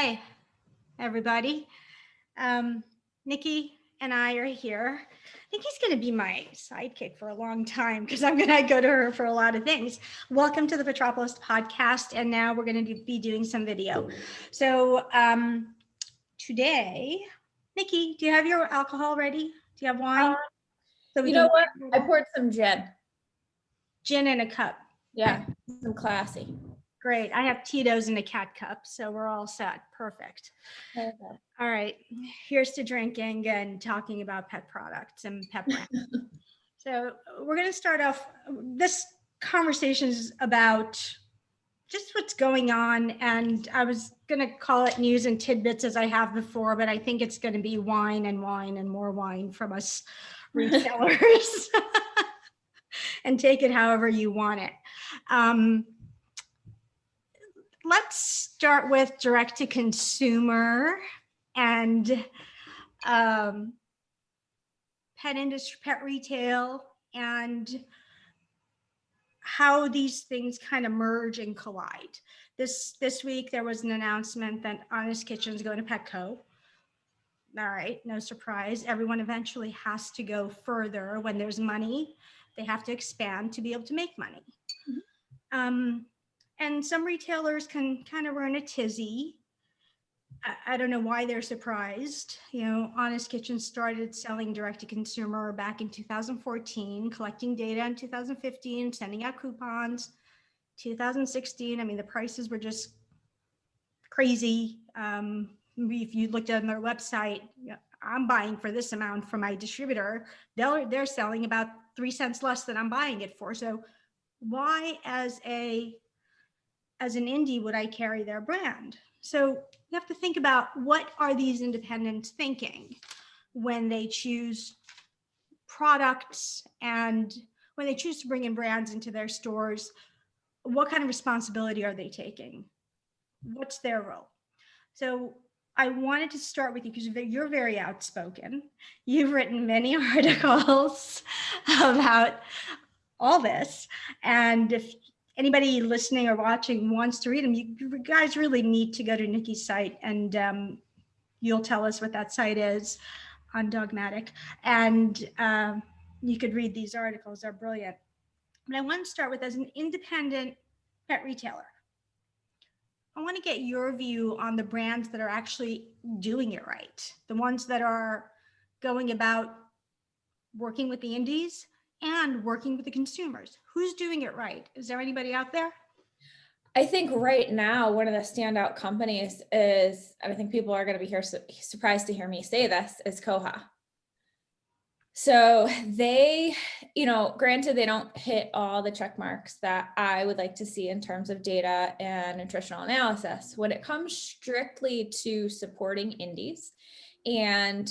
Hi, everybody. Nicci and I are here. I think he's going to be my sidekick for a long time because I'm going to go to her for a lot of things. Welcome to the Petropolist Podcast, and now we're going to be doing some video. So today, Nicci, do you have your alcohol ready? Do you have wine? So you know what? I poured some gin. Gin in a cup. Yeah, some classy. Great. I have Tito's in a cat cup, so we're all set. Perfect. Okay. All right. Here's to drinking and talking about pet products and pet brands. So we're going to start off. This conversation is about just what's going on. And I was going to call it news and tidbits as I have before, but I think it's going to be wine and more wine from us retailers and take it however you want it. Let's start with direct to consumer and pet industry, pet retail, and how these things kind of merge and collide. This week there was an announcement that Honest Kitchen is going to Petco. All right, no surprise. Everyone eventually has to go further. When there's money, they have to expand to be able to make money. Mm-hmm. And some retailers can kind of run a tizzy. I don't know why they're surprised. You know, Honest Kitchen started selling direct to consumer back in 2014, collecting data in 2015, sending out coupons. 2016, I mean, the prices were just crazy. If you looked on their website, I'm buying for this amount from my distributor. They're selling about 3 cents less than I'm buying it for. So why as an indie would I carry their brand? So you have to think about, what are these independents thinking when they choose products and when they choose to bring in brands into their stores? What kind of responsibility are they taking? What's their role? So I wanted to start with you because you're very outspoken. You've written many articles about all this. And if anybody listening or watching wants to read them, you guys really need to go to Nicci's site, and you'll tell us what that site is on Dogmatic. And you could read these articles, they're brilliant. But I want to start with, as an independent pet retailer, I want to get your view on the brands that are actually doing it right, the ones that are going about working with the indies and working with the consumers. Who's doing it right? Is there anybody out there? I think right now, one of the standout companies is, and I think people are going to be surprised to hear me say this, is Koha. So they, granted, they don't hit all the check marks that I would like to see in terms of data and nutritional analysis. When it comes strictly to supporting indies and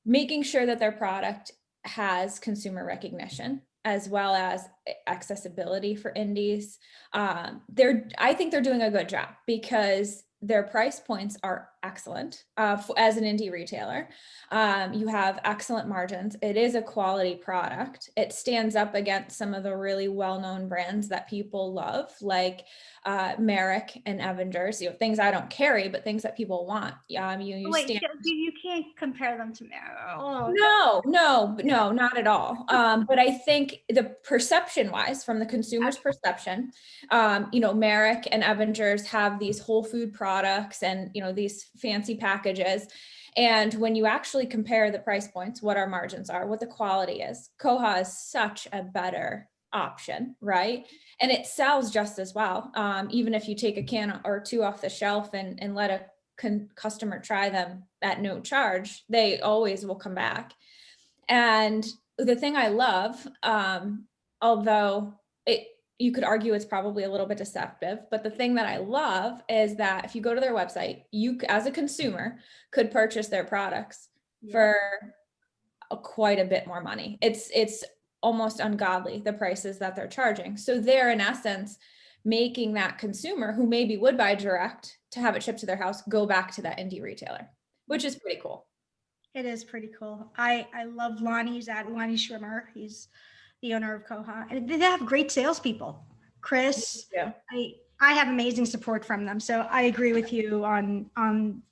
making sure that their product has consumer recognition as well as accessibility for indies, I think they're doing a good job because their price points are excellent. As an indie retailer, you have excellent margins. It is a quality product. It stands up against some of the really well-known brands that people love, like Merrick and Avengers, things I don't carry, but things that people want. You can't compare them to Merrick. Oh. No, not at all. But I think the perception-wise, from the consumer's perception, Merrick and Avengers have these whole food products and, these fancy packages. And when you actually compare the price points, what our margins are, what the quality is, Koha is such a better option, right? And it sells just as well. Even if you take a can or two off the shelf and let a customer try them at no charge, they always will come back. And the thing I love, although you could argue it's probably a little bit deceptive, but the thing that I love is that if you go to their website, you as a consumer could purchase their products for quite a bit more money. It's almost ungodly, the prices that they're charging. So they're in essence making that consumer who maybe would buy direct to have it shipped to their house go back to that indie retailer, which is pretty cool. It is pretty cool. I love Lonnie's at Lonnie Schwimmer. He's the owner of Koha, and they have great salespeople. Chris, I have amazing support from them. So I agree with you on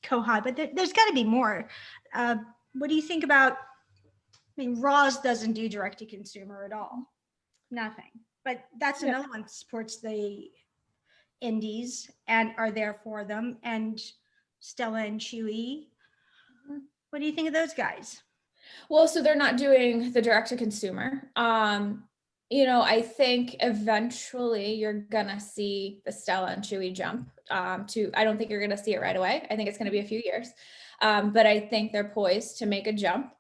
Koha, but there's got to be more. What do you think about, I mean, Roz doesn't do direct to consumer at all. Nothing. But that's another one that supports the indies and are there for them. And Stella and Chewy. What do you think of those guys? Well, so they're not doing the direct to consumer. I think eventually you're gonna see the Stella and Chewy jump I don't think you're gonna see it right away. I think it's gonna be a few years. But I think they're poised to make a jump.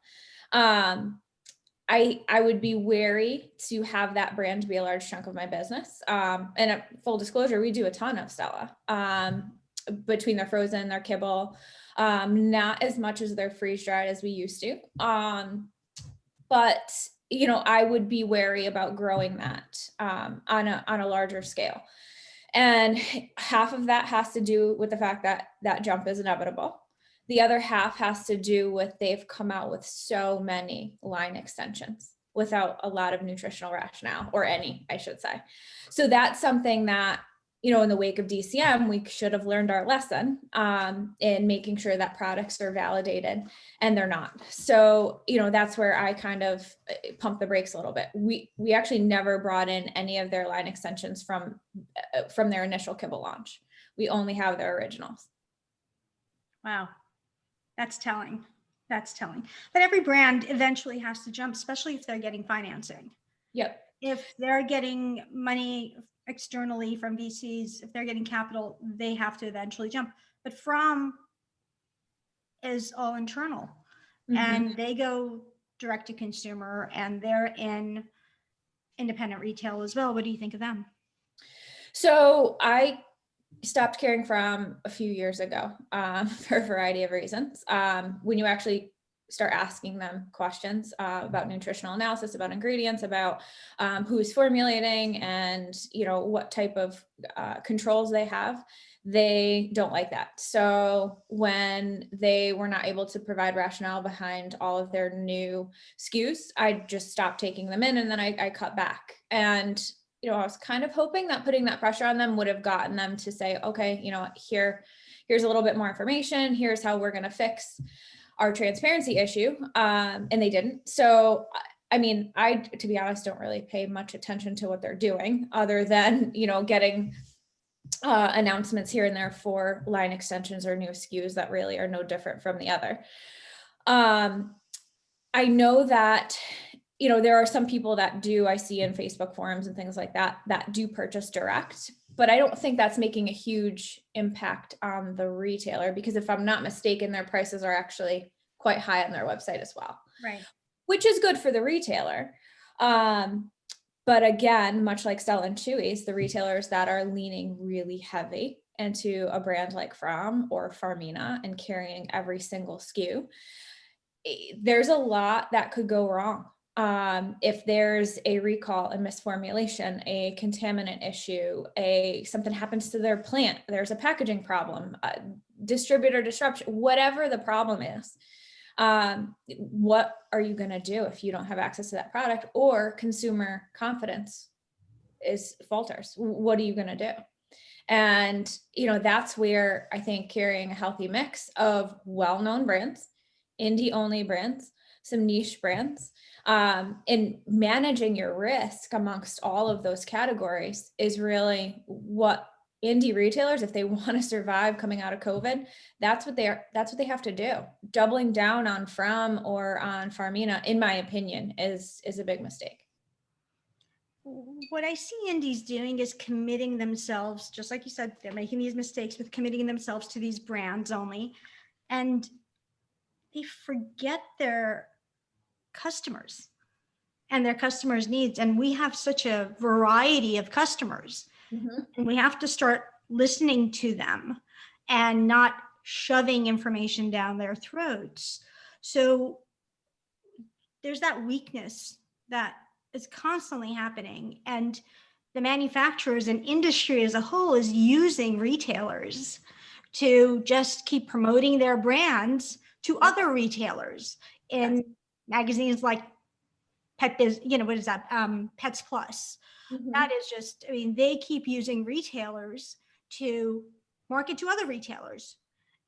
I would be wary to have that brand be a large chunk of my business. And full disclosure, we do a ton of Stella between their frozen, their kibble, not as much as their freeze dried as we used to. But I would be wary about growing that on a larger scale. And half of that has to do with the fact that that jump is inevitable. The other half has to do with they've come out with so many line extensions without a lot of nutritional rationale, or any, I should say. So that's something that, in the wake of DCM, we should have learned our lesson in making sure that products are validated, and they're not. So, that's where I kind of pump the brakes a little bit. We actually never brought in any of their line extensions from their initial kibble launch. We only have their originals. Wow. That's telling. That's telling. But every brand eventually has to jump, especially if they're getting financing. Yep. If they're getting money externally from VCs, if they're getting capital, they have to eventually jump. But From is all internal, and they go direct to consumer, and they're in independent retail as well. What do you think of them? So I stopped carrying From a few years ago for a variety of reasons. When you actually start asking them questions about nutritional analysis, about ingredients, about who's formulating, and what type of controls they have, they don't like that. So when they were not able to provide rationale behind all of their new SKUs, I just stopped taking them in, and then I cut back. And I was kind of hoping that putting that pressure on them would have gotten them to say, okay, here's a little bit more information. Here's how we're going to fix our transparency issue. And they didn't. So, I mean, I, to be honest, don't really pay much attention to what they're doing, other than, getting announcements here and there for line extensions or new SKUs that really are no different from the other. I know that there are some people that I see in Facebook forums and things like that do purchase direct, but I don't think that's making a huge impact on the retailer, because if I'm not mistaken, their prices are actually quite high on their website as well. Right. Which is good for the retailer. But again, much like Stella and Chewy's, the retailers that are leaning really heavy into a brand like From or Farmina and carrying every single SKU, there's a lot that could go wrong. If there's a recall, a misformulation, a contaminant issue, something happens to their plant, there's a packaging problem, distributor disruption, whatever the problem is, what are you going to do if you don't have access to that product, or consumer confidence falters? What are you going to do? And, that's where I think carrying a healthy mix of well-known brands, indie-only brands, some niche brands, and managing your risk amongst all of those categories is really what indie retailers, if they want to survive coming out of COVID, that's what they have to do. Doubling down on From or on Farmina, in my opinion, is a big mistake. What I see indies doing is committing themselves, just like you said, they're making these mistakes with committing themselves to these brands only, and they forget their customers and their customers' needs. And we have such a variety of customers, and we have to start listening to them and not shoving information down their throats. So there's that weakness that is constantly happening, and the manufacturers and industry as a whole is using retailers to just keep promoting their brands to other retailers in magazines like Pets Plus, That is just, I mean, they keep using retailers to market to other retailers,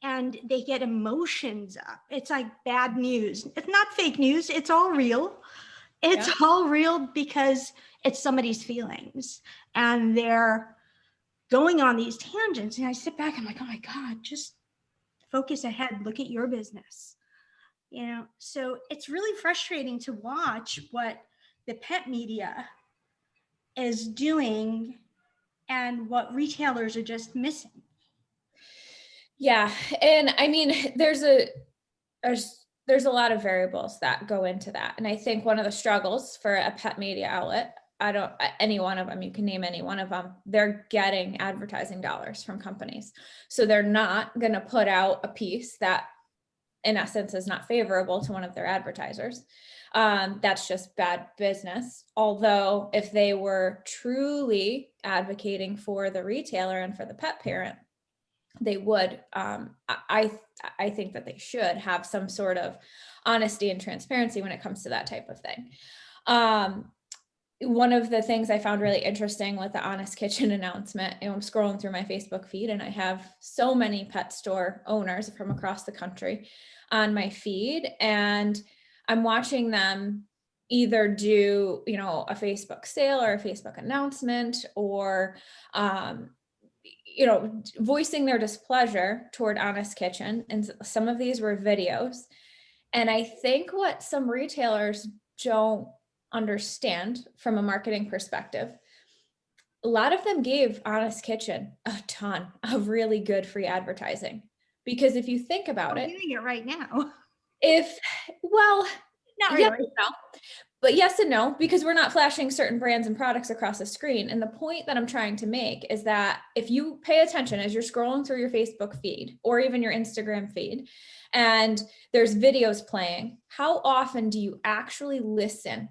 and they get emotions up. It's like bad news. It's not fake news. It's all real. It's all real because it's somebody's feelings, and they're going on these tangents. And I sit back, I'm like, oh my God, just focus ahead. Look at your business. You know, so it's really frustrating to watch what the pet media is doing and what retailers are just missing. Yeah. And I mean, there's a lot of variables that go into that. And I think one of the struggles for a pet media outlet, any one of them, you can name any one of them, they're getting advertising dollars from companies. So they're not going to put out a piece that in essence is not favorable to one of their advertisers. That's just bad business. Although if they were truly advocating for the retailer and for the pet parent, they would, I think that they should have some sort of honesty and transparency when it comes to that type of thing. One of the things I found really interesting with the Honest Kitchen announcement, and I'm scrolling through my Facebook feed, and I have so many pet store owners from across the country on my feed, and I'm watching them either do, a Facebook sale or a Facebook announcement, or, voicing their displeasure toward Honest Kitchen. And some of these were videos. And I think what some retailers don't understand from a marketing perspective, a lot of them gave Honest Kitchen a ton of really good free advertising. Because if you think about it, doing it right now. Not really. Yes and no. But yes and no, because we're not flashing certain brands and products across the screen. And the point that I'm trying to make is that if you pay attention as you're scrolling through your Facebook feed or even your Instagram feed, and there's videos playing, how often do you actually listen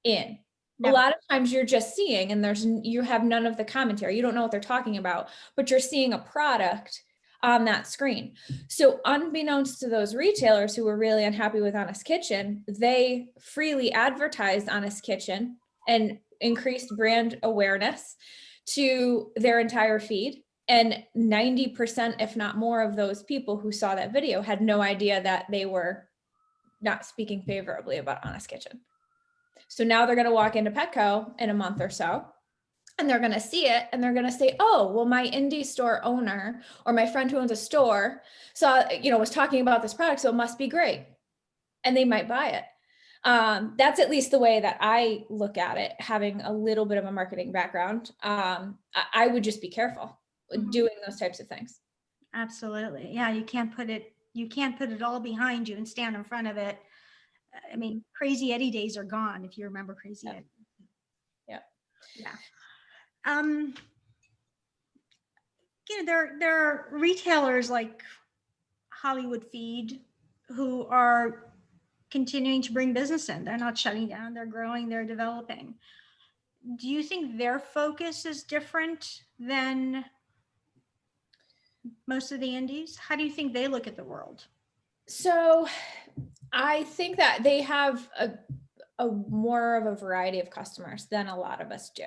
in? Never. A lot of times you're just seeing, and you have none of the commentary. You don't know what they're talking about, but you're seeing a product on that screen. So unbeknownst to those retailers who were really unhappy with Honest Kitchen, they freely advertised Honest Kitchen and increased brand awareness to their entire feed. And 90%, if not more, of those people who saw that video had no idea that they were not speaking favorably about Honest Kitchen. So now they're going to walk into Petco in a month or so, and they're going to see it, and they're going to say, oh, well, my indie store owner or my friend who owns a store was talking about this product, so it must be great. And they might buy it. That's at least the way that I look at it, having a little bit of a marketing background. I would just be careful doing those types of things. Absolutely. Yeah. You can't put it all behind you and stand in front of it. I mean, Crazy Eddie days are gone, if you remember Crazy Eddie. Yeah. There are retailers like Hollywood Feed who are continuing to bring business in. They're not shutting down. They're growing. They're developing. Do you think their focus is different than most of the indies? How do you think they look at the world? So I think that they have a more of a variety of customers than a lot of us do.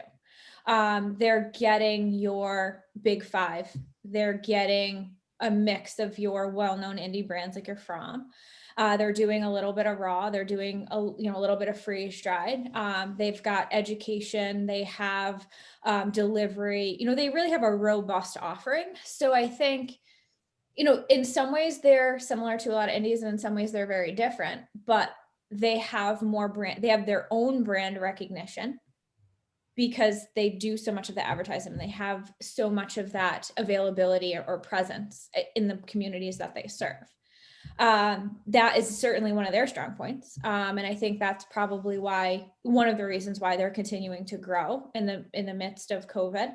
They're getting your big five. They're getting a mix of your well-known indie brands like your From. They're doing a little bit of raw. They're doing a little bit of freeze dried. They've got education. They have delivery. They really have a robust offering. So I think, in some ways they're similar to a lot of indies, and in some ways they're very different. But they have more brand. They have their own brand recognition, because they do so much of the advertising, and they have so much of that availability or presence in the communities that they serve. That is certainly one of their strong points. And I think that's probably one of the reasons why they're continuing to grow in the midst of COVID.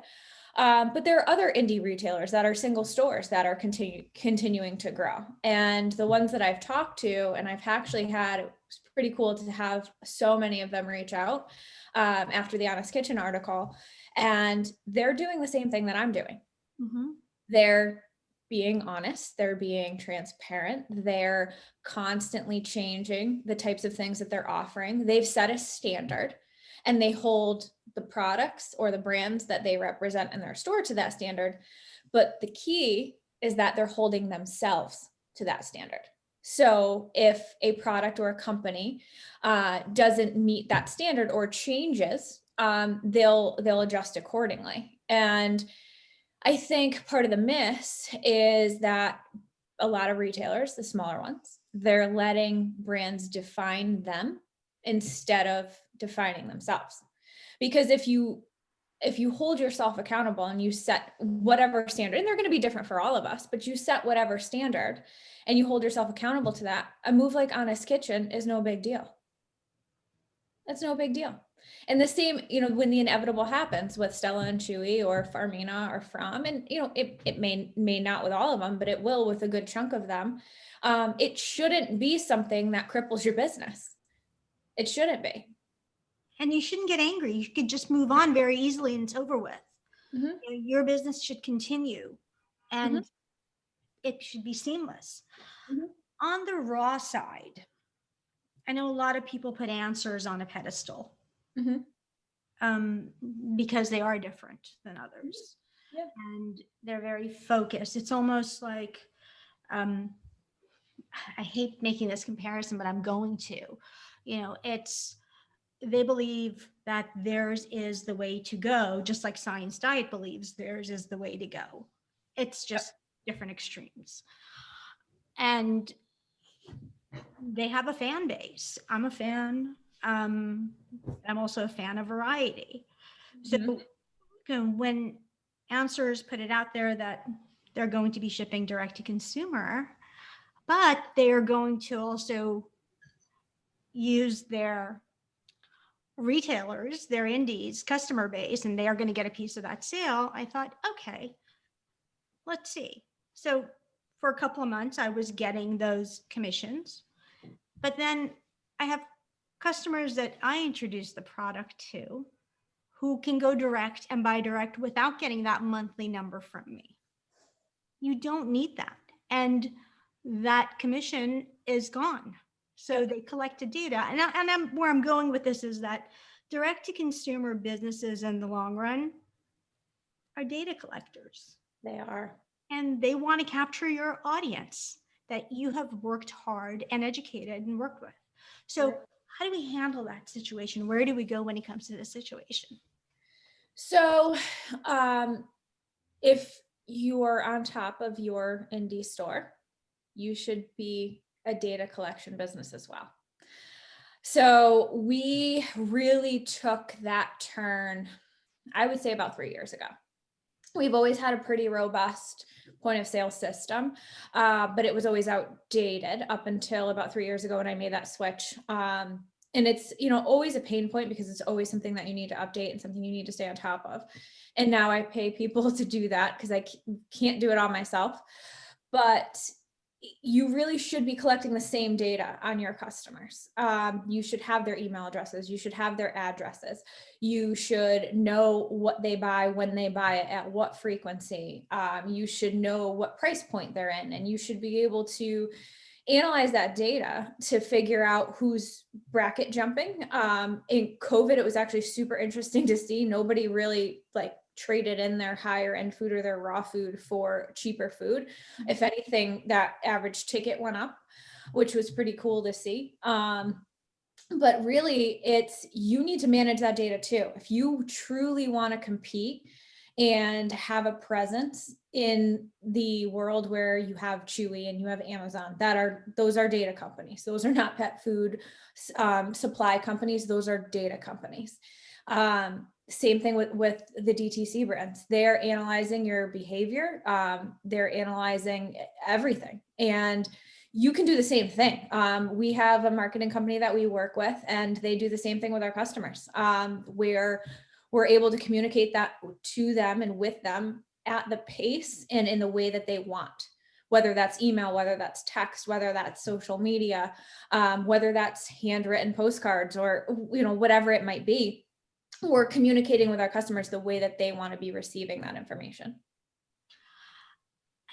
But there are other indie retailers that are single stores that are continuing to grow. And the ones that I've talked to, and I've actually had, it was pretty cool to have so many of them reach out after the Honest Kitchen article, and they're doing the same thing that I'm doing. Mm-hmm. They're being honest, they're being transparent, they're constantly changing the types of things that they're offering. They've set a standard, and they hold the products or the brands that they represent in their store to that standard. But the key is that they're holding themselves to that standard. So if a product or a company doesn't meet that standard or changes, they'll adjust accordingly. And I think part of the miss is that a lot of retailers, the smaller ones, they're letting brands define them instead of defining themselves. Because if you hold yourself accountable and you set whatever standard, and they're going to be different for all of us, but you set whatever standard and you hold yourself accountable to that, a move like Honest Kitchen is no big deal. That's no big deal. And the same, when the inevitable happens with Stella and Chewy or Farmina or From, and it may not with all of them, but it will with a good chunk of them. It shouldn't be something that cripples your business. It shouldn't be. And you shouldn't get angry. You could just move on very easily and it's over with. Mm-hmm. Your business should continue and Mm-hmm. it should be seamless. Mm-hmm. On the raw side, I know a lot of people put answers on a pedestal. Mm-hmm. Because they are different than others. Yeah. And they're very focused. It's almost like, I hate making this comparison, but I'm going to, they believe that theirs is the way to go, just like Science Diet believes theirs is the way to go. It's just different extremes. And they have a fan base. I'm a fan. I'm also a fan of variety. So when Answers put it out there that they're going to be shipping direct to consumer, but they are going to also use their retailers, their indies customer base, and they are going to get a piece of that sale, I thought, okay, let's see. So for a couple of months, I was getting those commissions, but then I have customers that I introduced the product to who can go direct and buy direct without getting that monthly number from me. You don't need that. And that commission is gone. So they collected data. And where I'm going with this is that direct to consumer businesses in the long run are data collectors. They are. And they want to capture your audience that you have worked hard and educated and worked with. So how do we handle that situation? Where do we go when it comes to this situation? So if you are on top of your indie store, you should be a data collection business as well. So we really took that turn, I would say about 3 years ago. We've always had a pretty robust point of sale system, but it was always outdated up until about 3 years ago when I made that switch. And it's, always a pain point because it's always something that you need to update and something you need to stay on top of. And now I pay people to do that because I can't do it all myself. But you really should be collecting the same data on your customers. You should have their email addresses. You should have their addresses. You should know what they buy, when they buy it, at what frequency. You should know what price point they're in, and you should be able to analyze that data to figure out who's bracket jumping. In COVID, it was actually super interesting to see. Nobody really traded in their higher end food or their raw food for cheaper food. If anything, that average ticket went up, which was pretty cool to see. But really, you need to manage that data too. If you truly want to compete and have a presence in the world where you have Chewy and you have Amazon, those are data companies. Those are not pet food supply companies. Those are data companies. Same thing with the D2C brands. They're analyzing your behavior. They're analyzing everything. And you can do the same thing. We have a marketing company that we work with, and they do the same thing with our customers, where we're able to communicate that to them and with them at the pace and in the way that they want, whether that's email, whether that's text, whether that's social media, whether that's handwritten postcards or, whatever it might be. We're communicating with our customers the way that they want to be receiving that information.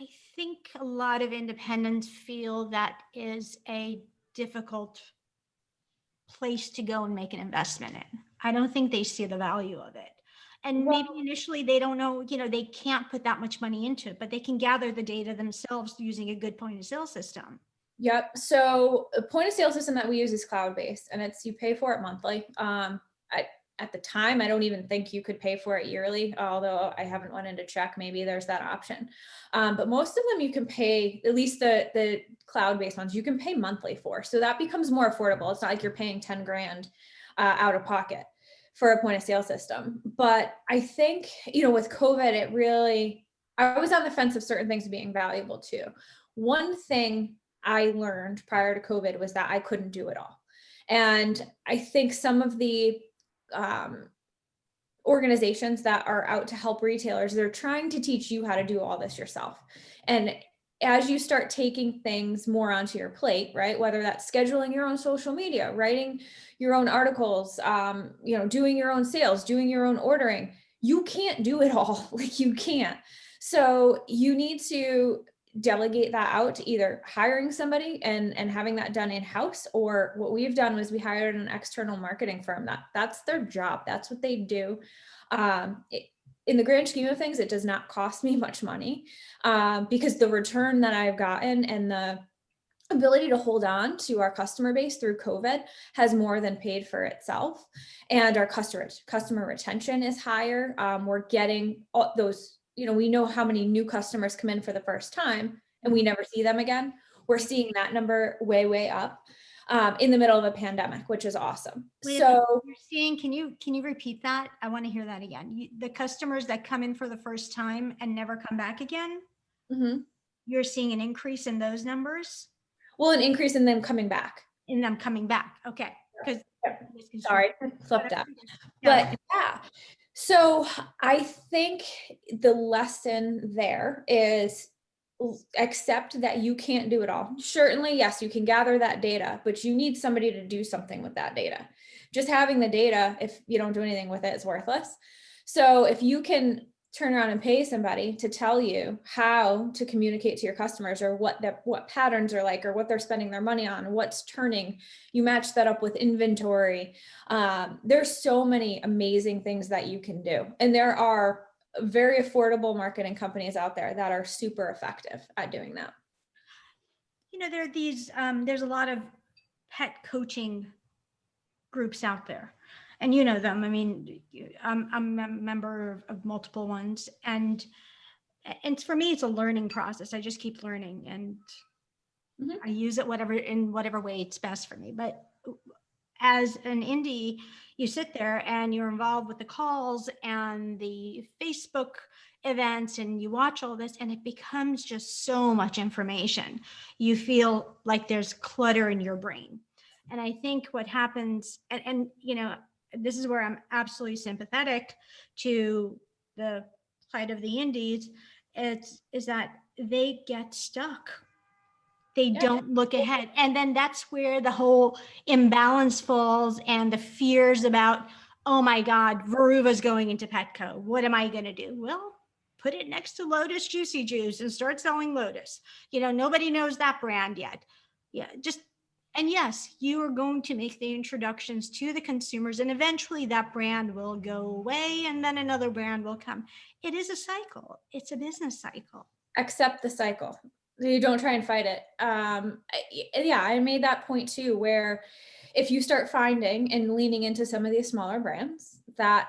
I think a lot of independents feel that is a difficult place to go and make an investment in. I don't think they see the value of it. And Well, maybe initially they don't know, they can't put that much money into it, but they can gather the data themselves using a good point of sale system. yep. So a point of sale system that we use is cloud-based, and you pay for it monthly. At the time, I don't even think you could pay for it yearly, although I haven't went in to check. Maybe there's that option. But most of them you can pay, at least the cloud-based ones, you can pay monthly for. So that becomes more affordable. It's not like you're paying 10 grand out of pocket for a point of sale system. But I think, with COVID, I was on the fence of certain things being valuable too. One thing I learned prior to COVID was that I couldn't do it all. And I think some of the organizations that are out to help retailers, they're trying to teach you how to do all this yourself. And as you start taking things more onto your plate, right? Whether that's scheduling your own social media, writing your own articles, doing your own sales, doing your own ordering, you can't do it all. Like, you can't. So you need to delegate that out to either hiring somebody and having that done in-house, or what we've done was we hired an external marketing firm. That's their job. That's what they do. In the grand scheme of things, it does not cost me much money, because the return that I've gotten and the ability to hold on to our customer base through COVID has more than paid for itself. And our customer retention is higher. We're getting all those, we know how many new customers come in for the first time and we never see them again. We're seeing that number way, way up in the middle of a pandemic, which is awesome. So you're seeing, can you repeat that? I want to hear that again. The customers that come in for the first time and never come back again, you're seeing an increase in those numbers? Well, an increase in them coming back. Okay. Because sorry, flipped up. But yeah. So I think the lesson there is accept that you can't do it all. Certainly, yes, you can gather that data, but you need somebody to do something with that data. Just having the data, if you don't do anything with it, is worthless. So if you can turn around and pay somebody to tell you how to communicate to your customers, or what patterns are like, or what they're spending their money on, what's turning, you match that up with inventory. There's so many amazing things that you can do. And there are very affordable marketing companies out there that are super effective at doing that. There are these, there's a lot of pet coaching groups out there, and you know them. I mean, I'm a member of multiple ones, and for me, it's a learning process. I just keep learning, and I use it in whatever way it's best for me. But as an indie, you sit there and you're involved with the calls and the Facebook events, and you watch all this, and it becomes just so much information. You feel like there's clutter in your brain. And I think what happens, and this is where I'm absolutely sympathetic to the plight of the indies, is that they get stuck. They don't look ahead. And then that's where the whole imbalance falls, and the fears about, oh my God, Veruva's going into Petco. What am I going to do? Well, put it next to Lotus Juicy Juice and start selling Lotus. Nobody knows that brand yet. And yes, you are going to make the introductions to the consumers, and eventually that brand will go away, and then another brand will come. It is a cycle. It's a business cycle. Accept the cycle. You don't try and fight it. I made that point too, where if you start finding and leaning into some of these smaller brands that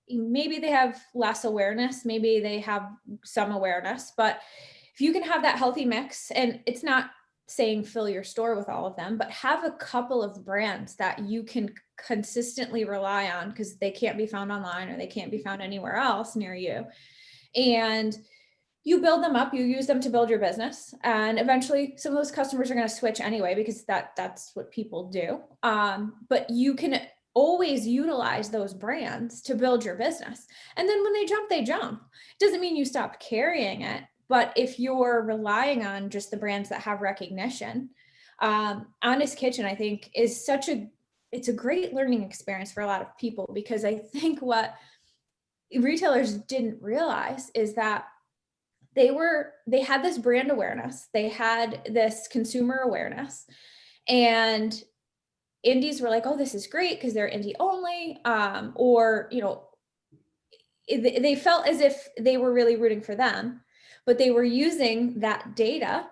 maybe they have less awareness, maybe they have some awareness, but if you can have that healthy mix, and it's not saying fill your store with all of them, but have a couple of brands that you can consistently rely on, because they can't be found online or they can't be found anywhere else near you. And you build them up, you use them to build your business. And eventually some of those customers are going to switch anyway, because that's what people do. But you can always utilize those brands to build your business. And then when they jump, they jump. It doesn't mean you stop carrying it. But if you're relying on just the brands that have recognition, Honest Kitchen, I think, is it's a great learning experience for a lot of people, because I think what retailers didn't realize is that they had this brand awareness, they had this consumer awareness, and indies were like, oh, this is great because they're indie only, or, they felt as if they were really rooting for them, but they were using that data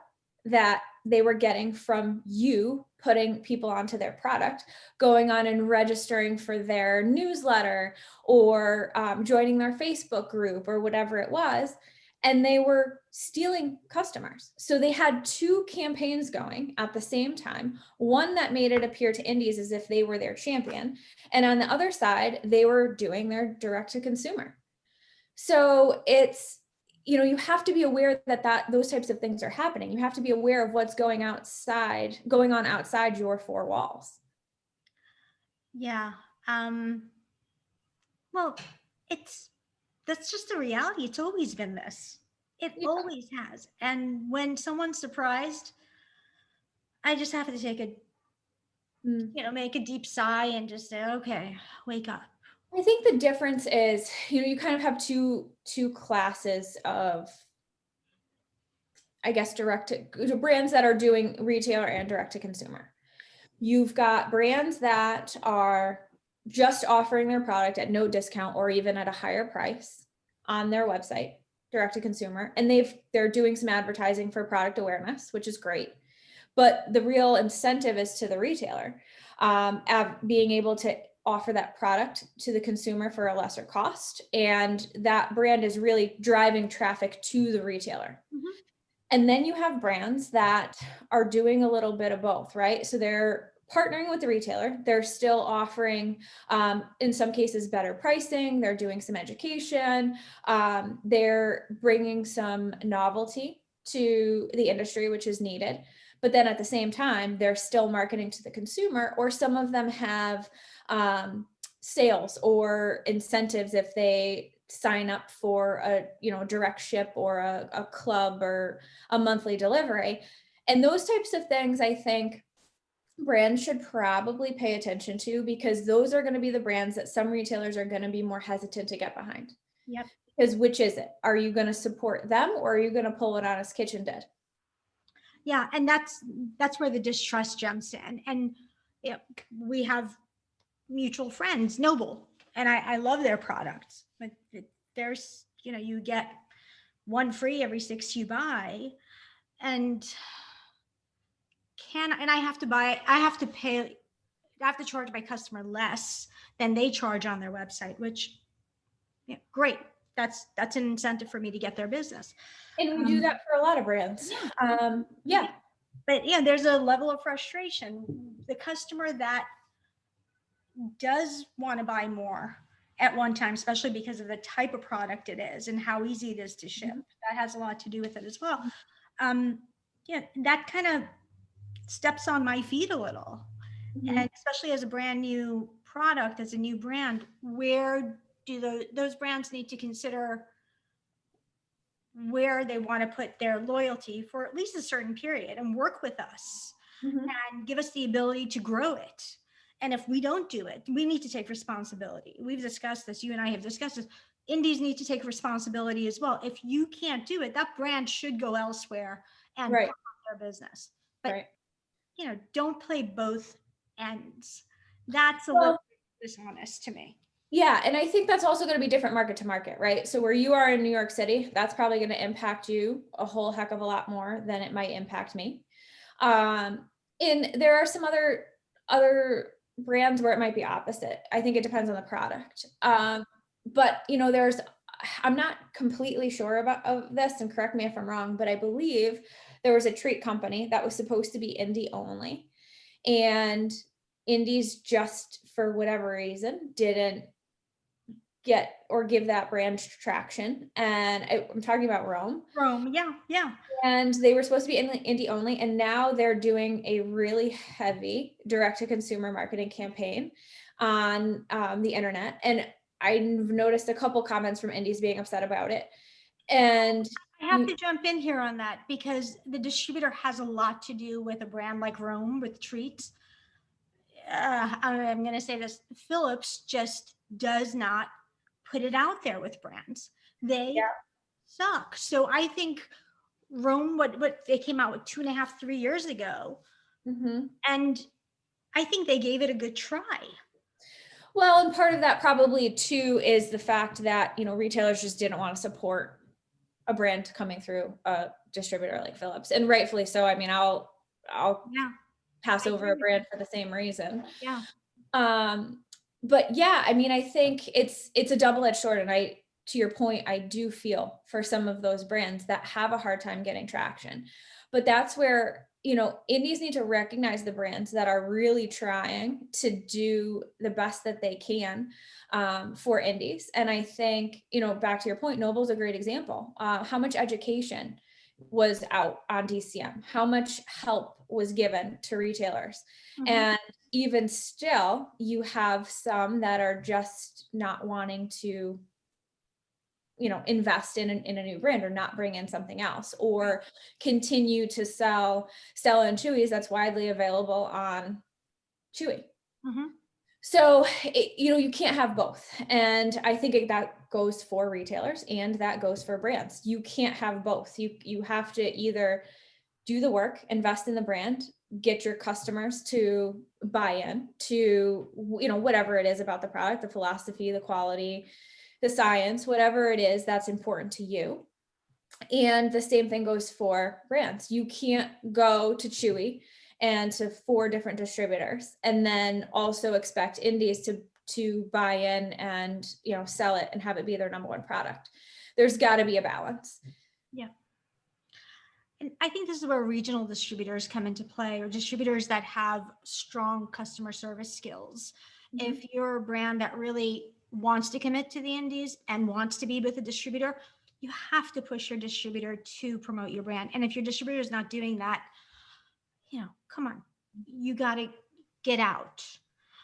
that they were getting from you putting people onto their product, going on and registering for their newsletter, or joining their Facebook group or whatever it was. And they were stealing customers. So they had two campaigns going at the same time, one that made it appear to indies as if they were their champion. And on the other side, they were doing their direct to consumer. So it's, you have to be aware that those types of things are happening. You have to be aware of what's going on outside your four walls. Yeah. Well, that's just the reality. It's always been this. It always has. And when someone's surprised, I just have to take make a deep sigh and just say, okay, wake up. I think the difference is, you kind of have two classes of, I guess, brands that are doing retailer and direct to consumer. You've got brands that are just offering their product at no discount or even at a higher price on their website, direct to consumer, and they're doing some advertising for product awareness, which is great. But the real incentive is to the retailer, being able to offer that product to the consumer for a lesser cost. And that brand is really driving traffic to the retailer. Mm-hmm. And then you have brands that are doing a little bit of both, right? So they're partnering with the retailer. They're still offering, in some cases, better pricing. They're doing some education. They're bringing some novelty to the industry, which is needed. But then at the same time, they're still marketing to the consumer, or some of them have sales or incentives if they sign up for a direct ship or a club or a monthly delivery. And those types of things, I think brands should probably pay attention to, because those are going to be the brands that some retailers are going to be more hesitant to get behind. Yep. Because which is it? Are you going to support them, or are you going to pull it on as Kitchen did? Yeah, and that's where the distrust jumps in. And we have mutual friends, Noble, and I love their products, but there's you get one free every 6 you buy, and I have to charge my customer less than they charge on their website, which great. That's an incentive for me to get their business. And we do that for a lot of brands. Yeah. But there's a level of frustration. The customer that does want to buy more at one time, especially because of the type of product it is and how easy it is to ship. Mm-hmm. That has a lot to do with it as well. That kind of steps on my feet a little. Mm-hmm. And especially as a brand new product, as a new brand, where do those brands need to consider where they want to put their loyalty for at least a certain period and work with us, mm-hmm. and give us the ability to grow it. And if we don't do it, we need to take responsibility. We've discussed this. You and I have discussed this. Indies need to take responsibility as well. If you can't do it, that brand should go elsewhere and right. put on their business. But, right. Don't play both ends. That's a little dishonest to me. Yeah. And I think that's also going to be different market to market, right? So where you are in New York City, that's probably going to impact you a whole heck of a lot more than it might impact me. And there are some other brands where it might be opposite. I think it depends on the product. But I'm not completely sure of this, and correct me if I'm wrong, but I believe there was a treat company that was supposed to be indie only, and indies just for whatever reason didn't get or give that brand traction. And I'm talking about Rome. Yeah. And they were supposed to be indie only, and now they're doing a really heavy direct-to-consumer marketing campaign on the internet. And I've noticed a couple comments from indies being upset about it. And I have to jump in here on that, because the distributor has a lot to do with a brand like Rome with treats. I'm going to say this: Phillips just does not put it out there with brands. They suck. So I think Rome, what they came out with 2.5, 3 years ago. Mm-hmm. And I think they gave it a good try. Well, and part of that probably too is the fact that, retailers just didn't want to support a brand coming through a distributor like Philips, and rightfully so. I mean, I'll Yeah, pass I over agree a with you. brand for the same reason. Yeah. But yeah, I mean, I think it's a double-edged sword. And to your point, I do feel for some of those brands that have a hard time getting traction. But that's where, indies need to recognize the brands that are really trying to do the best that they can for indies. And I think, back to your point, Noble's a great example. How much education was out on DCM? How much help was given to retailers? Mhm. And even still, you have some that are just not wanting to, invest in a new brand, or not bring in something else, or continue to sell in Chewy's that's widely available on Chewy. Mhm. So, you can't have both. And I think that goes for retailers and that goes for brands. You can't have both. You have to either do the work, invest in the brand, get your customers to buy in to, whatever it is about the product, the philosophy, the quality, the science, whatever it is that's important to you. And the same thing goes for brands. You can't go to Chewy and to 4 different distributors and then also expect indies to buy in and, sell it and have it be their number one product. There's got to be a balance. Yeah. And I think this is where regional distributors come into play, or distributors that have strong customer service skills. Mm-hmm. If you're a brand that really wants to commit to the indies and wants to be with a distributor, you have to push your distributor to promote your brand. And if your distributor is not doing that, come on, you got to get out.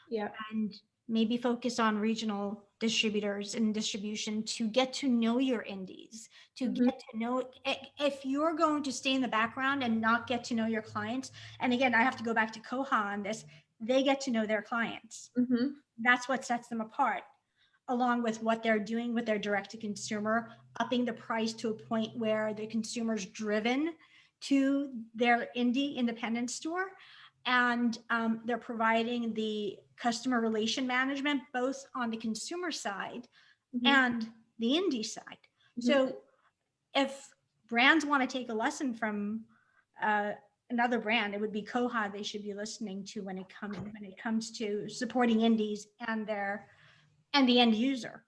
Yeah. And maybe focus on regional distributors and distribution to get to know your indies, to Mm-hmm. get to know, if you're going to stay in the background and not get to know your clients. And again, I have to go back to Koha on this. They get to know their clients. Mm-hmm. That's what sets them apart, along with what they're doing with their direct to consumer, upping the price to a point where the consumer's driven to their indie independent store. And they're providing the customer relation management, both on the consumer side Mm-hmm. and the indie side. Mm-hmm. So if brands want to take a lesson from another brand, it would be Koha they should be listening to when it comes to supporting indies and the end user.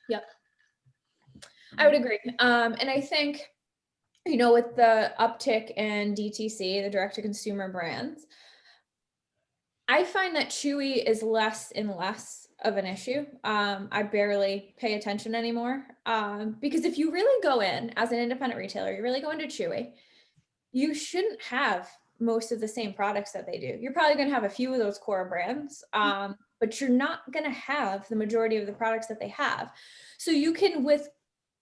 Yep. I would agree. And I think, with the uptick in DTC, the direct to consumer brands, I find that Chewy is less and less of an issue. I barely pay attention anymore. Because if you really go in as an independent retailer, you really go into Chewy, you shouldn't have most of the same products that they do. You're probably going to have a few of those core brands, but you're not going to have the majority of the products that they have. So you can, with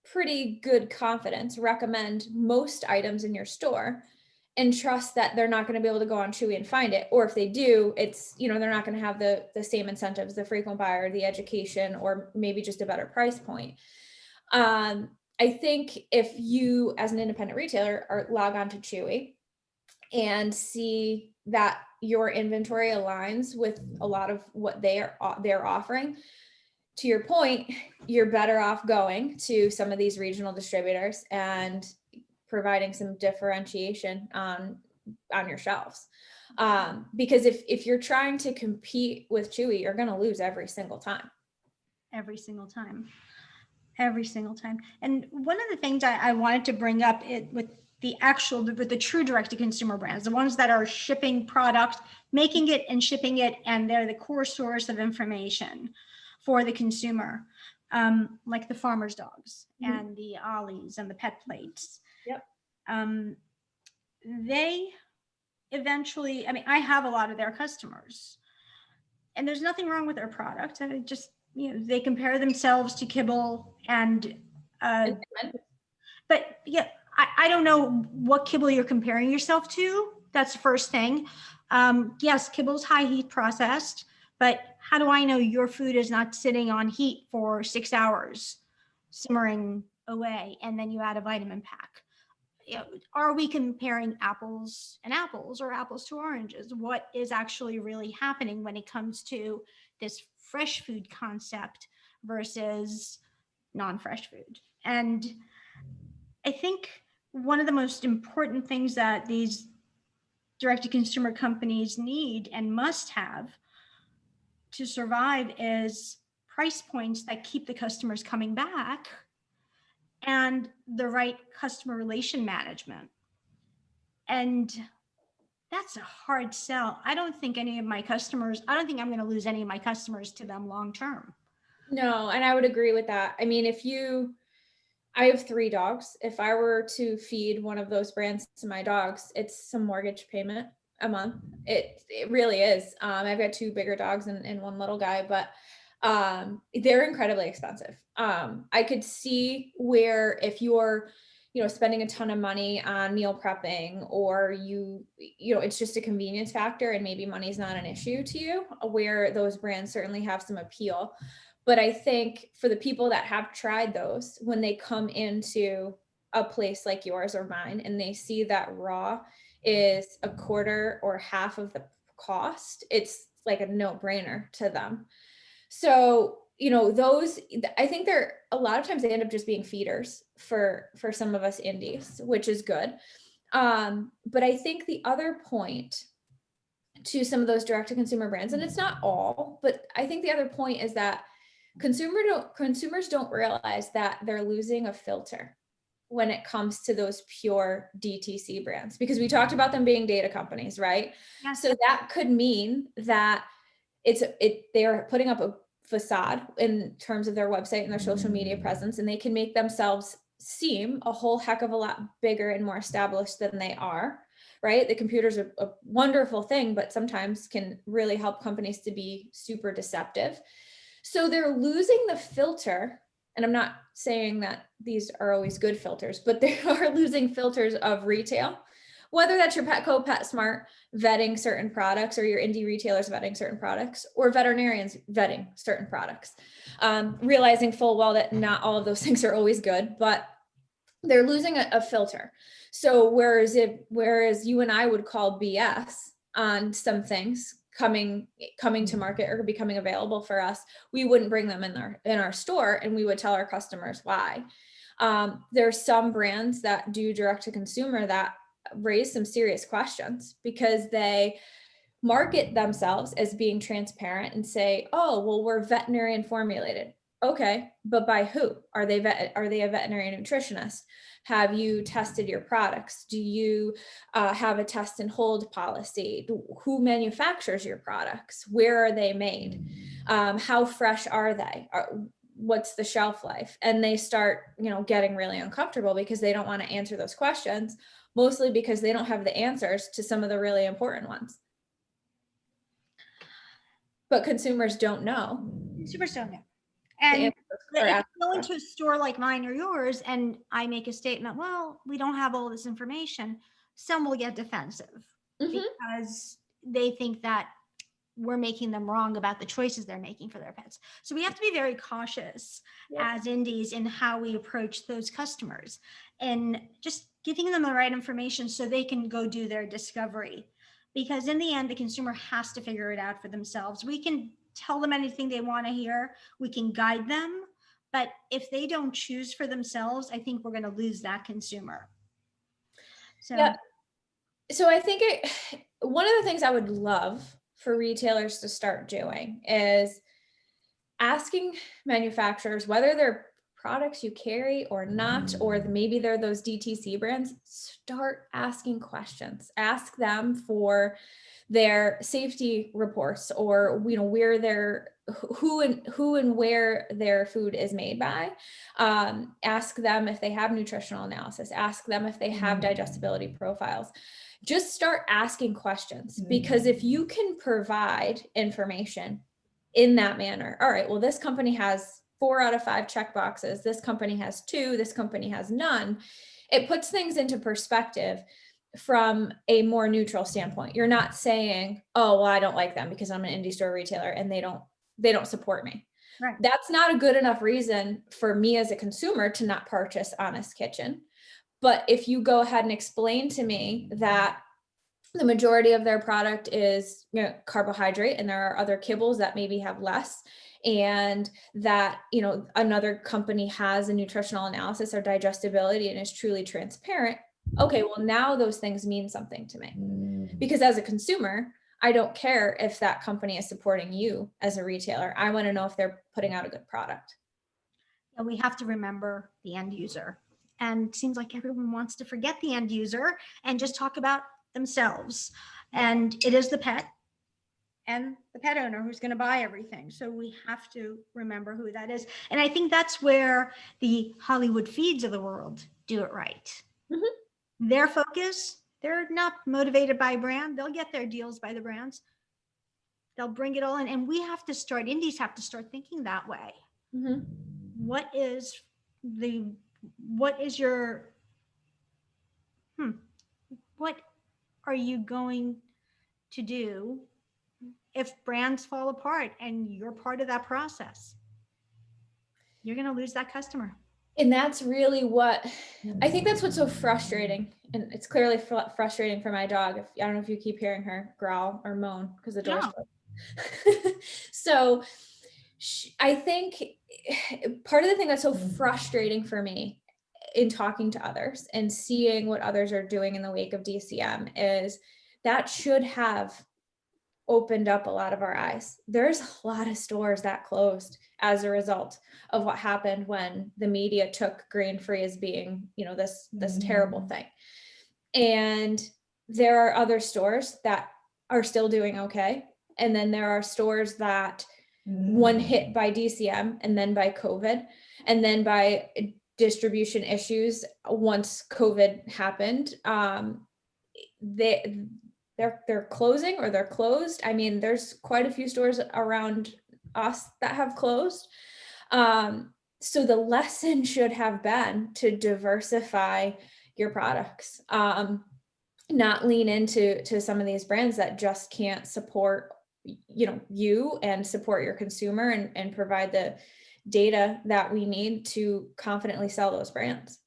pretty good confidence, recommend most items in your store and trust that they're not going to be able to go on Chewy and find it. Or if they do, it's, they're not going to have the same incentives, the frequent buyer, the education, or maybe just a better price point. I think if you, as an independent retailer, log on to Chewy and see that your inventory aligns with a lot of what they're offering, to your point, you're better off going to some of these regional distributors and providing some differentiation on your shelves. Because if you're trying to compete with Chewy, you're going to lose every single time. Every single time. And one of the things I wanted to bring up with the true direct to consumer brands, the ones that are shipping product, making it and shipping it, and they're the core source of information for the consumer, like the Farmer's Dogs and the Ollies and the Pet Plates. Yep. They eventually, I have a lot of their customers, and there's nothing wrong with their product. I just, they compare themselves to kibble and but yeah, I don't know what kibble you're comparing yourself to. That's the first thing. Yes, kibble's high heat processed, but how do I know your food is not sitting on heat for 6 hours, simmering away, and then you add a vitamin pack? are we comparing apples and apples or apples to oranges? What is actually really happening when it comes to this fresh food concept versus non-fresh food? And I think one of the most important things that these direct-to-consumer companies need and must have to survive is price points that keep the customers coming back and the right customer relation management. And that's a hard sell. I don't think I'm going to lose any of my customers to them long term. No, and I would agree with that. I mean, I have 3 dogs. If I were to feed one of those brands to my dogs, it's some mortgage payment a month. It really is. I've got 2 bigger dogs and 1 little guy, but they're incredibly expensive. I could see where if you're, spending a ton of money on meal prepping, or it's just a convenience factor and maybe money's not an issue to you, where those brands certainly have some appeal. But I think for the people that have tried those, when they come into a place like yours or mine and they see that raw is a quarter or half of the cost, it's like a no-brainer to them. So, those, I think they're, a lot of times they end up just being feeders for some of us indies, which is good. But I think the other point to some of those direct-to-consumer brands, and it's not all, but I think the other point is that consumers don't realize that they're losing a filter when it comes to those pure DTC brands, because we talked about them being data companies, right? Yes. So that could mean that they're putting up a facade in terms of their website and their social media presence, and they can make themselves seem a whole heck of a lot bigger and more established than they are, right? The computer's a wonderful thing, but sometimes can really help companies to be super deceptive. So they're losing the filter, and I'm not saying that these are always good filters, but they are losing filters of retail, whether that's your Petco, PetSmart vetting certain products, or your indie retailers vetting certain products, or veterinarians vetting certain products, realizing full well that not all of those things are always good, but they're losing a filter. So whereas you and I would call BS on some things coming to market or becoming available for us, we wouldn't bring them in our store, and we would tell our customers why. There's some brands that do direct to consumer that raise some serious questions, because they market themselves as being transparent and say, oh, well, we're veterinarian formulated. Okay, but by who? Are they a veterinary nutritionist? Have you tested your products? Do you have a test and hold policy? Who manufactures your products? Where are they made? How fresh are they? What's the shelf life? And they start, getting really uncomfortable, because they don't want to answer those questions, mostly because they don't have the answers to some of the really important ones. But consumers don't know. Consumers don't know. And if you go into a store like mine or yours and I make a statement, well, we don't have all this information, some will get defensive because they think that we're making them wrong about the choices they're making for their pets. So we have to be very cautious as indies in how we approach those customers, and just giving them the right information so they can go do their discovery. Because in the end, the consumer has to figure it out for themselves. We can tell them anything they want to hear. We can guide them. But if they don't choose for themselves, I think we're going to lose that consumer. So I think one of the things I would love for retailers to start doing is asking manufacturers, whether they're products you carry or not, or maybe they're those DTC brands, start asking questions. Ask them for their safety reports, or where their who and where their food is made by. Ask them if they have nutritional analysis. Ask them if they have digestibility profiles. Just start asking questions, because if you can provide information in that manner, all right, well, this company has 4 out of 5 check boxes. This company has 2. This company has none. It puts things into perspective from a more neutral standpoint. You're not saying, oh, well, I don't like them because I'm an indie store retailer and they don't support me. Right. That's not a good enough reason for me as a consumer to not purchase Honest Kitchen. But if you go ahead and explain to me that the majority of their product is, you know, carbohydrate, and there are other kibbles that maybe have less, and that, you know, another company has a nutritional analysis or digestibility and is truly transparent, okay, well, now those things mean something to me. Because as a consumer, I don't care if that company is supporting you as a retailer. I want to know if they're putting out a good product. And we have to remember the end user. And it seems like everyone wants to forget the end user and just talk about themselves. And it is the pet and the pet owner who's going to buy everything. So we have to remember who that is. And I think that's where the Hollywood feeds of the world do it right. Mm-hmm. Their focus, they're not motivated by brand. They'll get their deals by the brands. They'll bring it all in. And we have to start, indies have to start thinking that way. Mm-hmm. What is your, what are you going to do if brands fall apart and you're part of that process? You're going to lose that customer. And that's really what, I think that's what's so frustrating. And it's clearly frustrating for my dog. I don't know if you keep hearing her growl or moan because the door's closed. So I think part of the thing that's so frustrating for me in talking to others and seeing what others are doing in the wake of DCM is that should have opened up a lot of our eyes. There's a lot of stores that closed as a result of what happened when the media took grain-free as being, you know, this terrible thing. And there are other stores that are still doing okay. And then there are stores that one hit by DCM and then by COVID and then by distribution issues once COVID happened. They're closing or they're closed. I mean, there's quite a few stores around us that have closed. So the lesson should have been to diversify your products, not lean into some of these brands that just can't support, you know, you and support your consumer and provide the data that we need to confidently sell those brands.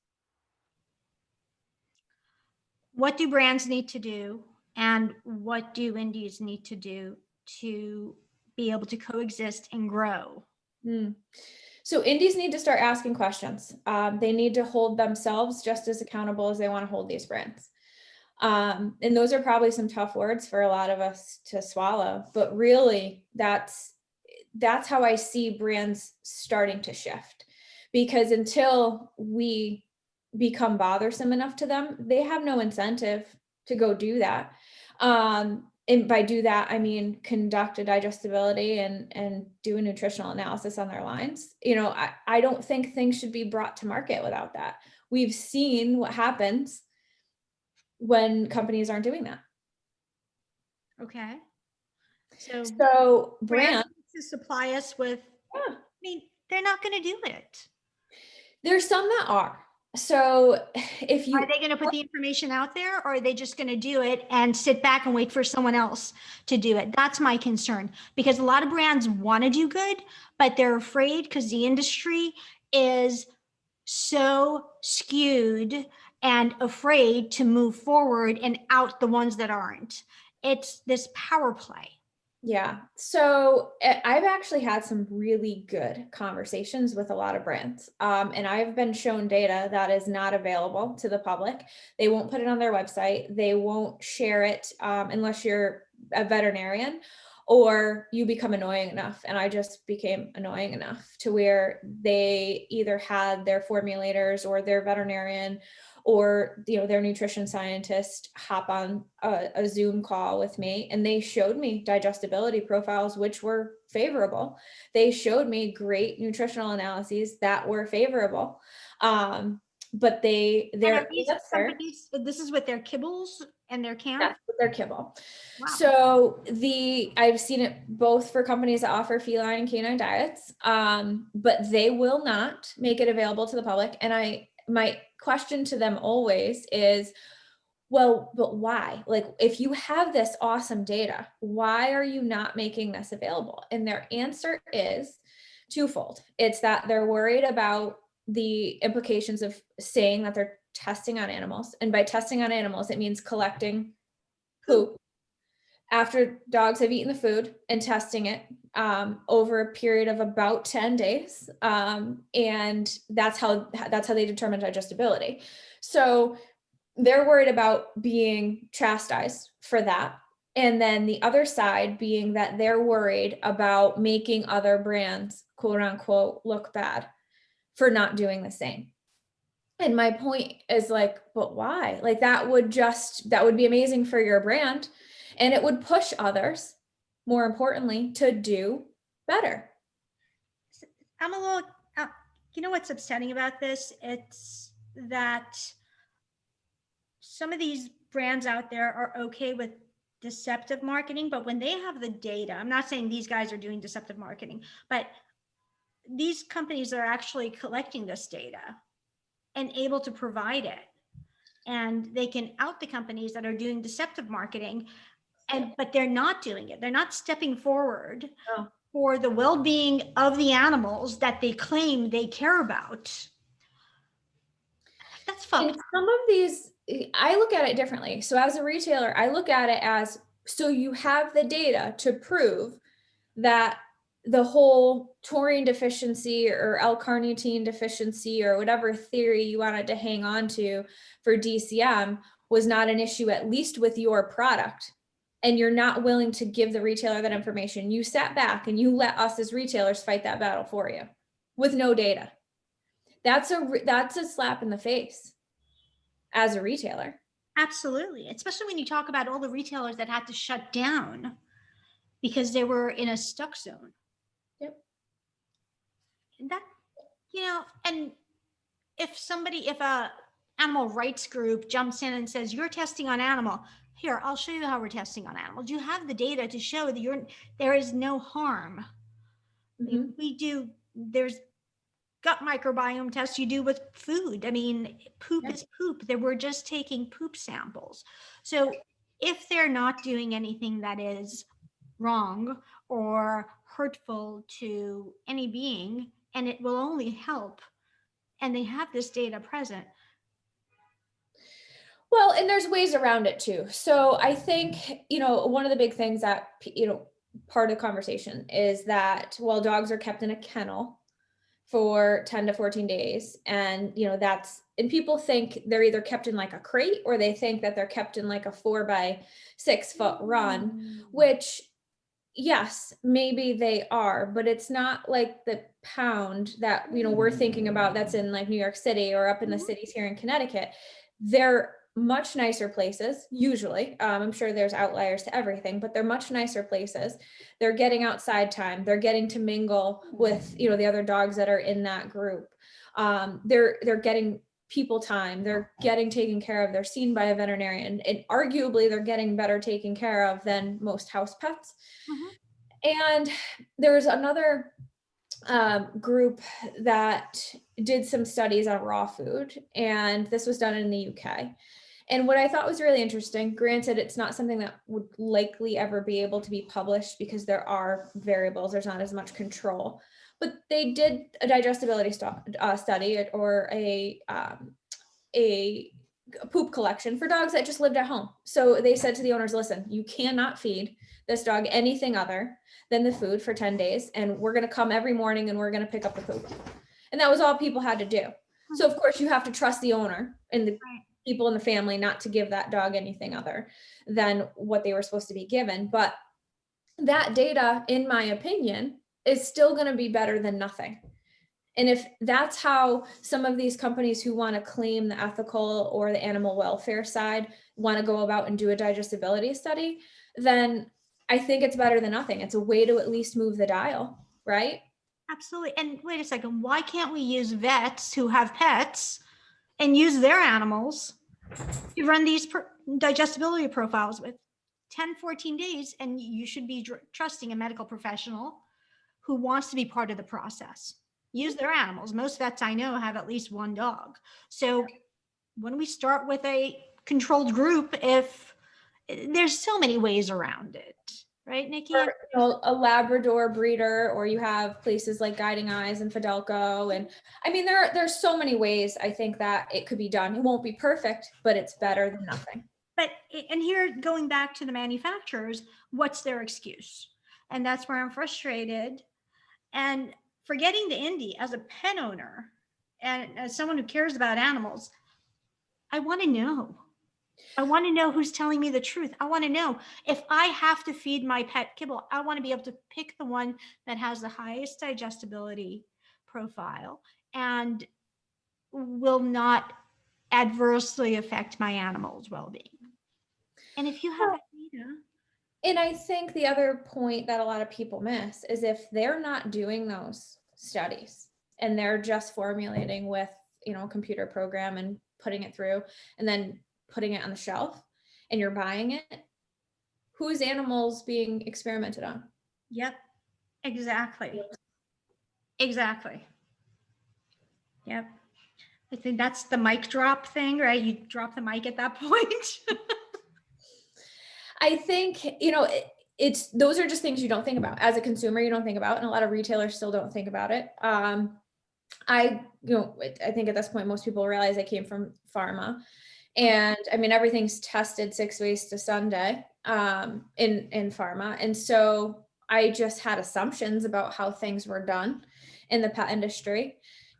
What do brands need to do? And what do indies need to do to be able to coexist and grow? So indies need to start asking questions. They need to hold themselves just as accountable as they want to hold these brands. And those are probably some tough words for a lot of us to swallow, but really that's how I see brands starting to shift, because until we become bothersome enough to them, they have no incentive to go do that. And by do that, I mean, conduct a digestibility and do a nutritional analysis on their lines. You know, I don't think things should be brought to market without that. We've seen what happens when companies aren't doing that. Okay. So brands to supply us with, I mean, they're not going to do it. There's some that are. So if you are they going to put the information out there, or are they just going to do it and sit back and wait for someone else to do it? That's my concern, because a lot of brands want to do good, but they're afraid because the industry is so skewed and afraid to move forward and out the ones that aren't. It's this power play. Yeah. So I've actually had some really good conversations with a lot of brands. And I've been shown data that is not available to the public. They won't put it on their website. They won't share it unless you're a veterinarian or you become annoying enough. And I just became annoying enough to where they either had their formulators or their veterinarian or, you know, their nutrition scientist hop on a Zoom call with me, and they showed me digestibility profiles, which were favorable. They showed me great nutritional analyses that were favorable. But this is with their kibbles and their cans? Yes, with their kibble. Wow. So I've seen it both for companies that offer feline and canine diets, but they will not make it available to the public. And my question to them always is, well, but why? Like, if you have this awesome data, why are you not making this available? And their answer is twofold. It's that they're worried about the implications of saying that they're testing on animals. And by testing on animals, it means collecting poop after dogs have eaten the food and testing it over a period of about 10 days. And that's how they determine digestibility. So they're worried about being chastised for that. And then the other side being that they're worried about making other brands, quote unquote, look bad for not doing the same. And my point is like, but why? Like that would be amazing for your brand, and it would push others, more importantly, to do better. I'm a little, you know what's upsetting about this? It's that some of these brands out there are okay with deceptive marketing, but when they have the data, I'm not saying these guys are doing deceptive marketing, but these companies are actually collecting this data and able to provide it. And they can out the companies that are doing deceptive marketing, but they're not doing it. They're not stepping forward for the well-being of the animals that they claim they care about. That's fucked. And some of these, I look at it differently. So as a retailer, I look at it as, so you have the data to prove that the whole taurine deficiency or L-carnitine deficiency or whatever theory you wanted to hang on to for DCM was not an issue, at least with your product. And you're not willing to give the retailer that information. You sat back and you let us as retailers fight that battle for you with no data. That's a slap in the face as a retailer. Absolutely. Especially when you talk about all the retailers that had to shut down because they were in a stuck zone. Yep. That, and if a animal rights group jumps in and says, you're testing on animal, here, I'll show you how we're testing on animals. You have the data to show that there is no harm. Mm-hmm. There's gut microbiome tests you do with food. I mean, poop is poop. We're just taking poop samples. So if they're not doing anything that is wrong or hurtful to any being, and it will only help, and they have this data present. Well, and there's ways around it too. So I think, one of the big things that, part of the conversation is that while dogs are kept in a kennel for 10 to 14 days, and, and people think they're either kept in like a crate or they think that they're kept in like a 4-by-6 foot run, which yes, maybe they are, but it's not like the pound that, we're thinking about that's in like New York City or up in the cities here in Connecticut. They're much nicer places, usually. I'm sure there's outliers to everything, but they're much nicer places. They're getting outside time. They're getting to mingle with, the other dogs that are in that group. They're getting people time. They're getting taken care of. They're seen by a veterinarian, and arguably they're getting better taken care of than most house pets. Mm-hmm. And there's another group that did some studies on raw food, and this was done in the UK. And what I thought was really interesting, granted, it's not something that would likely ever be able to be published because there are variables, there's not as much control, but they did a digestibility study or a poop collection for dogs that just lived at home. So they said to the owners, listen, you cannot feed this dog anything other than the food for 10 days. And we're going to come every morning and we're going to pick up the poop. And that was all people had to do. So of course you have to trust the owner and the people in the family not to give that dog anything other than what they were supposed to be given. But that data, in my opinion, is still going to be better than nothing. And if that's how some of these companies who want to claim the ethical or the animal welfare side want to go about and do a digestibility study, then I think it's better than nothing. It's a way to at least move the dial, right? Absolutely. And wait a second, why can't we use vets who have pets and use their animals to run these digestibility profiles with 10, 14 days? And you should be trusting a medical professional who wants to be part of the process. Use their animals. Most vets I know have at least one dog. So when we start with a controlled group, if there's so many ways around it. right, Nicci? Or, you know, a Labrador breeder, or you have places like Guiding Eyes and Fidelco. And I mean, there's so many ways I think that it could be done. It won't be perfect, but it's better than nothing. But, and here, going back to the manufacturers, what's their excuse? And that's where I'm frustrated. And forgetting the Indy, as a pet owner and as someone who cares about animals, I want to know. I want to know who's telling me the truth. I want to know if I have to feed my pet kibble, I want to be able to pick the one that has the highest digestibility profile and will not adversely affect my animal's well-being. And if you have that data. And I think the other point that a lot of people miss is if they're not doing those studies and they're just formulating with, you know, a computer program and putting it through and then putting it on the shelf and you're buying it, whose animals being experimented on? Yep, exactly. Exactly. Yep. I think that's the mic drop thing, right? You drop the mic at that point. I think, you know, it's those are just things you don't think about as a consumer. You don't think about, and a lot of retailers still don't think about it. I think at this point most people realize I came from pharma, and I mean everything's tested 6 ways to Sunday in pharma, and so I just had assumptions about how things were done in the pet industry.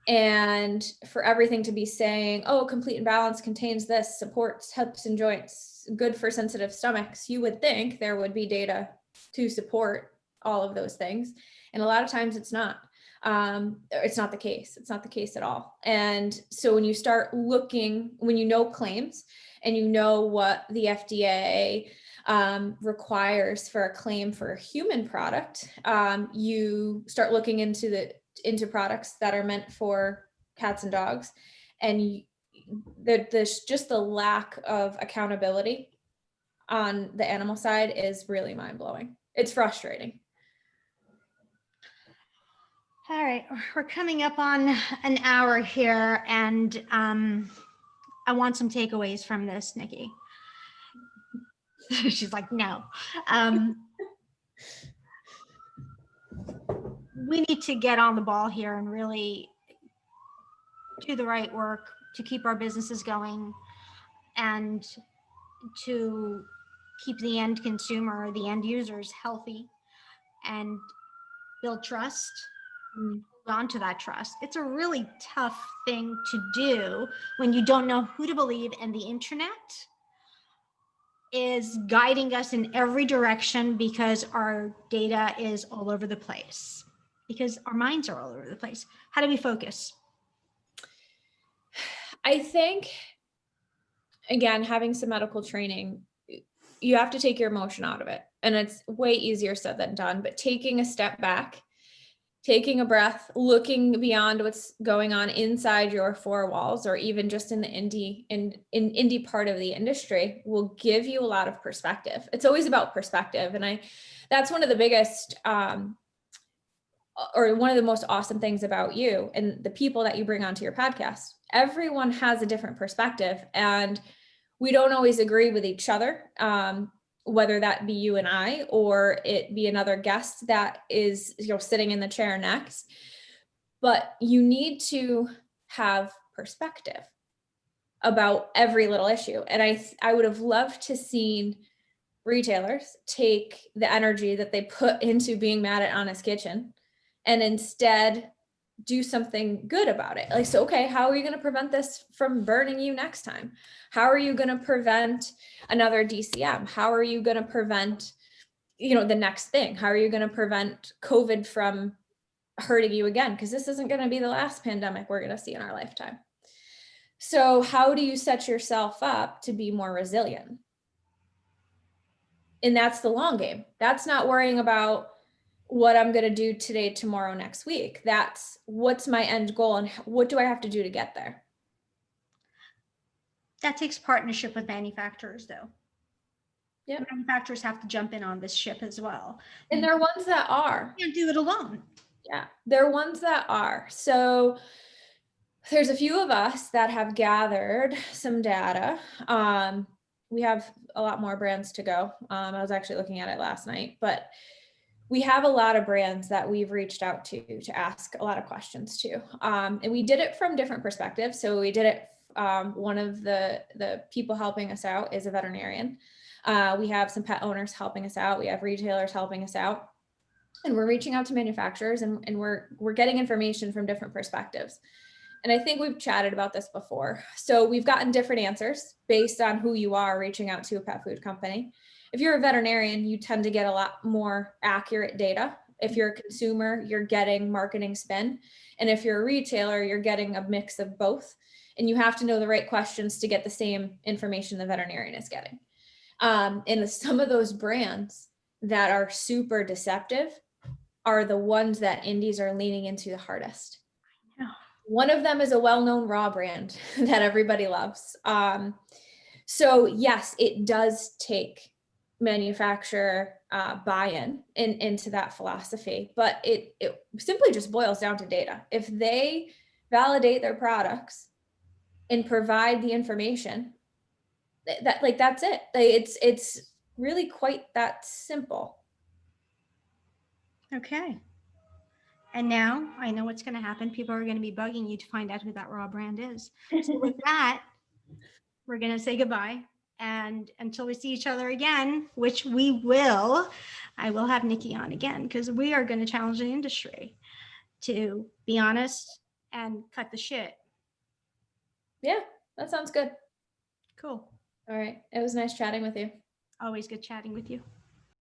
And for everything to be saying, oh, Complete and Balance contains this, supports hips and joints, good for sensitive stomachs, you would think there would be data to support all of those things. And a lot of times it's not. It's not the case. It's not the case at all. And so when you start looking, when you know claims and you know what the FDA requires for a claim for a human product, you start looking into products that are meant for cats and dogs, and there's just the lack of accountability on the animal side is really mind-blowing. It's frustrating. All right, we're coming up on an hour here, and I want some takeaways from this, Nicci. She's like, no. We need to get on the ball here and really do the right work to keep our businesses going and to keep the end consumer, the end users healthy and build trust. Hold on to that trust. It's a really tough thing to do when you don't know who to believe, and the internet is guiding us in every direction because our data is all over the place, because our minds are all over the place. How do we focus? I think, again, having some medical training, you have to take your emotion out of it. And it's way easier said than done, but taking a step back, taking a breath, looking beyond what's going on inside your four walls, or even just in the indie part of the industry, will give you a lot of perspective. It's always about perspective. And that's one of the biggest, or one of the most awesome things about you and the people that you bring onto your podcast. Everyone has a different perspective, and we don't always agree with each other. Whether that be you and I, or it be another guest that is, sitting in the chair next. But you need to have perspective about every little issue. And I would have loved to seen retailers take the energy that they put into being mad at Honest Kitchen and instead do something good about it. Like, so, okay, how are you going to prevent this from burning you next time? How are you going to prevent another DCM? How are you going to prevent, the next thing? How are you going to prevent COVID from hurting you again? Because this isn't going to be the last pandemic we're going to see in our lifetime. So how do you set yourself up to be more resilient? And that's the long game. That's not worrying about what I'm going to do today, tomorrow, next week. That's what's my end goal and what do I have to do to get there? That takes partnership with manufacturers, though. Yeah, manufacturers have to jump in on this ship as well. And there are ones that are. You can't do it alone. Yeah, there are ones that are. So there's a few of us that have gathered some data we have a lot more brands to go. I was actually looking at it last night, but we have a lot of brands that we've reached out to ask a lot of questions to. And we did it from different perspectives. So we did it, one of the people helping us out is a veterinarian. We have some pet owners helping us out. We have retailers helping us out. And we're reaching out to manufacturers, and we're getting information from different perspectives. And I think we've chatted about this before. So we've gotten different answers based on who you are reaching out to a pet food company. If you're a veterinarian, you tend to get a lot more accurate data. If you're a consumer, you're getting marketing spin. And if you're a retailer, you're getting a mix of both. And you have to know the right questions to get the same information the veterinarian is getting. And some of those brands that are super deceptive are the ones that indies are leaning into the hardest. One of them is a well-known raw brand that everybody loves. So yes, it does take manufacturer buy-in into that philosophy, but it simply just boils down to data. If they validate their products and provide the information, that's it. It's really quite that simple. Okay. And now I know what's going to happen. People are going to be bugging you to find out who that raw brand is. So with that, we're going to say goodbye. And until we see each other again, which we will, I will have Nicci on again, because we are going to challenge the industry to be honest and cut the shit. Yeah, that sounds good. Cool. All right. It was nice chatting with you. Always good chatting with you.